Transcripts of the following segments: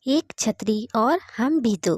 एक छतरी और हम भी दो।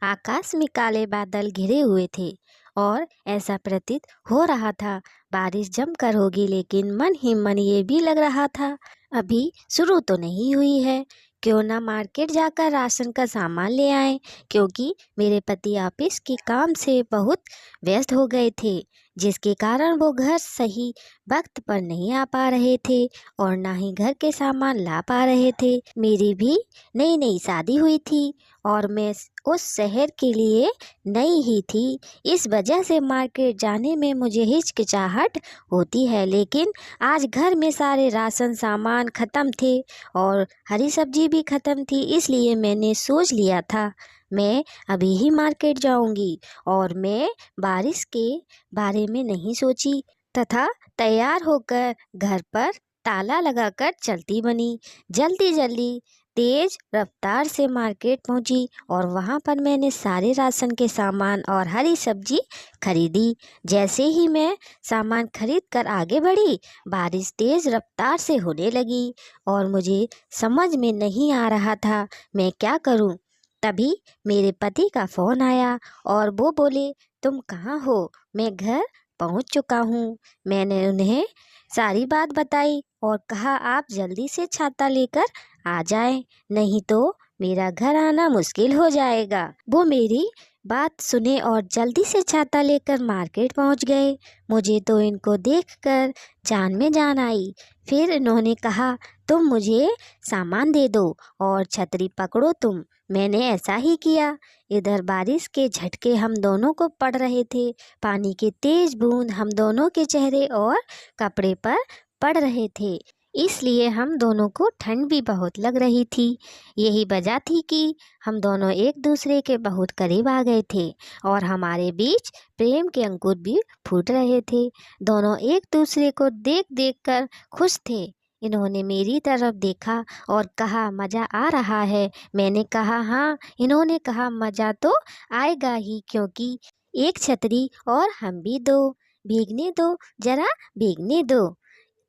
आकाश में काले बादल घिरे हुए थे और ऐसा प्रतीत हो रहा था बारिश जमकर होगी, लेकिन मन ही मन ये भी लग रहा था अभी शुरू तो नहीं हुई है। क्यों ना मार्केट जाकर राशन का सामान ले आए, क्योंकि मेरे पति ऑफिस के काम से बहुत व्यस्त हो गए थे, जिसके कारण वो घर सही वक्त पर नहीं आ पा रहे थे और ना ही घर के सामान ला पा रहे थे। मेरी भी नई नई शादी हुई थी और मैं उस शहर के लिए नई ही थी। इस वजह से मार्केट जाने में मुझे हिचकिचाहट होती है, लेकिन आज घर में सारे राशन सामान ख़त्म थे और हरी सब्जी भी ख़त्म थी, इसलिए मैंने सोच लिया था मैं अभी ही मार्केट जाऊंगी। और मैं बारिश के बारे में नहीं सोची तथा तैयार होकर घर पर ताला लगाकर चलती बनी। जल्दी जल्दी तेज रफ्तार से मार्केट पहुंची और वहां पर मैंने सारे राशन के सामान और हरी सब्जी खरीदी। जैसे ही मैं सामान खरीद कर आगे बढ़ी, बारिश तेज रफ्तार से होने लगी और मुझे समझ में नहीं आ रहा था मैं क्या करूं। तभी मेरे पति का फ़ोन आया और वो बोले, तुम कहाँ हो? मैं घर पहुंच चुका हूँ। मैंने उन्हें सारी बात बताई और कहा, आप जल्दी से छाता लेकर आ जाएं, नहीं तो मेरा घर आना मुश्किल हो जाएगा। वो मेरी बात सुने और जल्दी से छाता लेकर मार्केट पहुंच गए। मुझे तो इनको देखकर जान में जान आई। फिर इन्होंने कहा, तुम मुझे सामान दे दो और छतरी पकड़ो तुम। मैंने ऐसा ही किया। इधर बारिश के झटके हम दोनों को पड़ रहे थे। पानी के तेज बूंद हम दोनों के चेहरे और कपड़े पर पड़ रहे थे, इसलिए हम दोनों को ठंड भी बहुत लग रही थी। यही वजह थी कि हम दोनों एक दूसरे के बहुत करीब आ गए थे और हमारे बीच प्रेम के अंकुर भी फूट रहे थे। दोनों एक दूसरे को देख देख कर खुश थे। इन्होंने मेरी तरफ देखा और कहा, मज़ा आ रहा है? मैंने कहा हाँ। इन्होंने कहा, मज़ा तो आएगा ही, क्योंकि एक छतरी और हम भी दो। भीगने दो, जरा भीगने दो।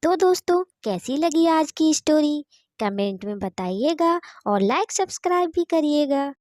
तो दोस्तों, कैसी लगी आज की स्टोरी? कमेंट में बताइएगा और लाइक सब्सक्राइब भी करिएगा।